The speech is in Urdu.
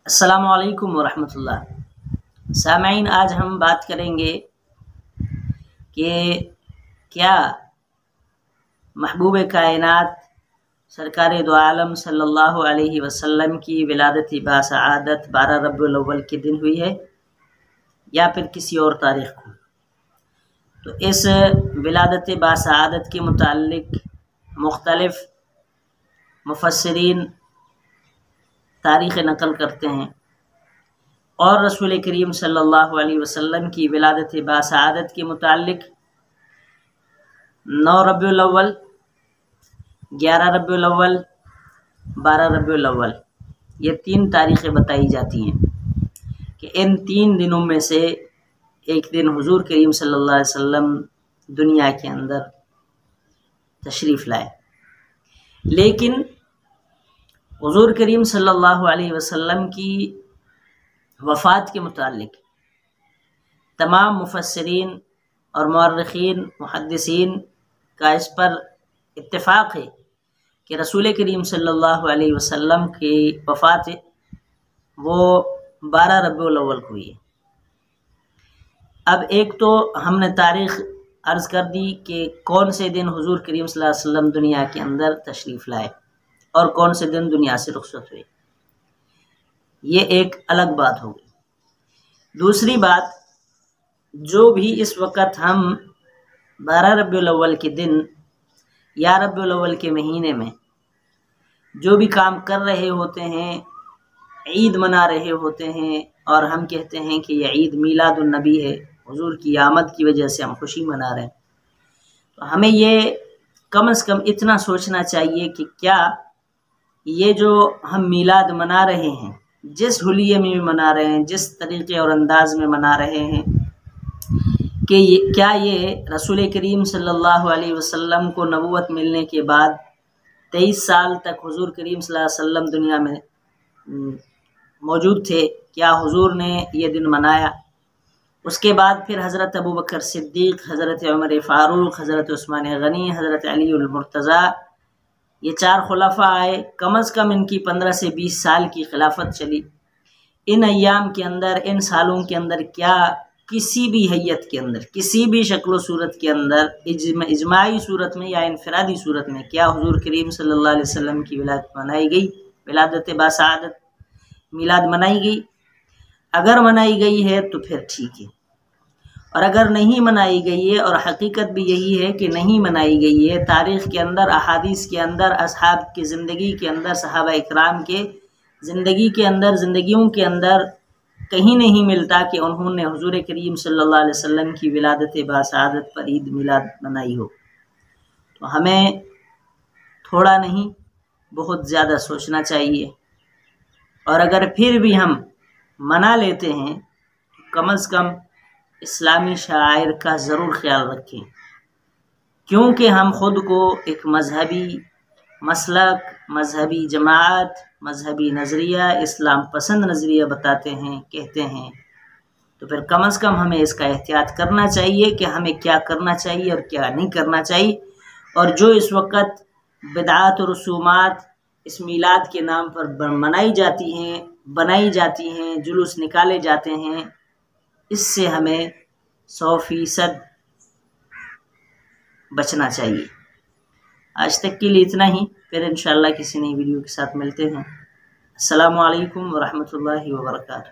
السلام علیکم ورحمۃ اللہ۔ سامعین، آج ہم بات کریں گے کہ کیا محبوب کائنات سرکار دو عالم صلی اللہ علیہ وسلم کی ولادت باسعادت 12 ربیع الاول کے دن ہوئی ہے یا پھر کسی اور تاریخ کو؟ تو اس ولادت باسعادت کے متعلق مختلف مفسرین تاریخ نقل کرتے ہیں، اور رسول کریم صلی اللہ علیہ وسلم کی ولادت باسعادت کے متعلق 9 ربیع الاول، 11 ربیع الاول، 12 ربیع الاول، یہ 3 تاریخیں بتائی جاتی ہیں کہ ان 3 دنوں میں سے ایک دن حضور کریم صلی اللہ علیہ وسلم دنیا کے اندر تشریف لائے۔ لیکن حضور کریم صلی اللہ علیہ وسلم کی وفات کے متعلق تمام مفسرین اور مورخین محدثین کا اس پر اتفاق ہے کہ رسول کریم صلی اللہ علیہ وسلم کی وفات وہ 12 ربیع الاول کو ہوئی ہے۔ اب ایک تو ہم نے تاریخ عرض کر دی کہ کون سے دن حضور کریم صلی اللہ علیہ وسلم دنیا کے اندر تشریف لائے اور کون سے دن دنیا سے رخصت ہوئے، یہ ایک الگ بات ہوگی۔ دوسری بات، جو بھی اس وقت ہم 12 ربیع الاول کے دن یا ربیع الاول کے مہینے میں جو بھی کام کر رہے ہوتے ہیں، عید منا رہے ہوتے ہیں، اور ہم کہتے ہیں کہ یہ عید میلاد النبی ہے، حضور کی آمد کی وجہ سے ہم خوشی منا رہے ہیں، تو ہمیں یہ کم از کم اتنا سوچنا چاہیے کہ کیا یہ جو ہم میلاد منا رہے ہیں، جس حلیے میں منا رہے ہیں، جس طریقے اور انداز میں منا رہے ہیں، کہ کیا یہ رسول کریم صلی اللہ علیہ وسلم کو نبوت ملنے کے بعد 23 سال تک حضور کریم صلی اللہ علیہ وسلم دنیا میں موجود تھے، کیا حضور نے یہ دن منایا؟ اس کے بعد پھر حضرت ابوبکر صدیق، حضرت عمر فاروق، حضرت عثمان غنی، حضرت علی المرتضیٰ، یہ 4 خلفاء آئے، کم از کم ان کی 15 سے 20 سال کی خلافت چلی۔ ان ایام کے اندر، ان سالوں کے اندر کیا کسی بھی حیت کے اندر، کسی بھی شکل و صورت کے اندر، اجماعی صورت میں یا انفرادی صورت میں، کیا حضور کریم صلی اللہ علیہ وسلم کی ولادت منائی گئی، ولادت باسعادت میلاد منائی گئی؟ اگر منائی گئی ہے تو پھر ٹھیک ہے، اور اگر نہیں منائی گئی ہے، اور حقیقت بھی یہی ہے کہ نہیں منائی گئی ہے، تاریخ کے اندر، احادیث کے اندر، اصحاب کی زندگی کے اندر، صحابہ اکرام کے زندگی کے اندر، زندگیوں کے اندر کہیں نہیں ملتا کہ انہوں نے حضور کریم صلی اللہ علیہ وسلم کی ولادت باسعادت پر عید میلاد منائی ہو۔ تو ہمیں تھوڑا نہیں، بہت زیادہ سوچنا چاہیے، اور اگر پھر بھی ہم منا لیتے ہیں تو کم از کم اسلامی شعائر کا ضرور خیال رکھیں، کیونکہ ہم خود کو ایک مذہبی مسلک، مذہبی جماعت، مذہبی نظریہ، اسلام پسند نظریہ بتاتے ہیں، کہتے ہیں، تو پھر کم از کم ہمیں اس کا احتیاط کرنا چاہیے کہ ہمیں کیا کرنا چاہیے اور کیا نہیں کرنا چاہیے۔ اور جو اس وقت بدعات و رسومات اس میلاد کے نام پر منائی جاتی ہیں، بنائی جاتی ہیں، جلوس نکالے جاتے ہیں، اس سے ہمیں 100% بچنا چاہیے۔ آج تک کے لیے اتنا ہی، پھر انشاءاللہ کسی نئی ویڈیو کے ساتھ ملتے ہیں۔ السلام علیکم ورحمۃ اللہ وبرکاتہ۔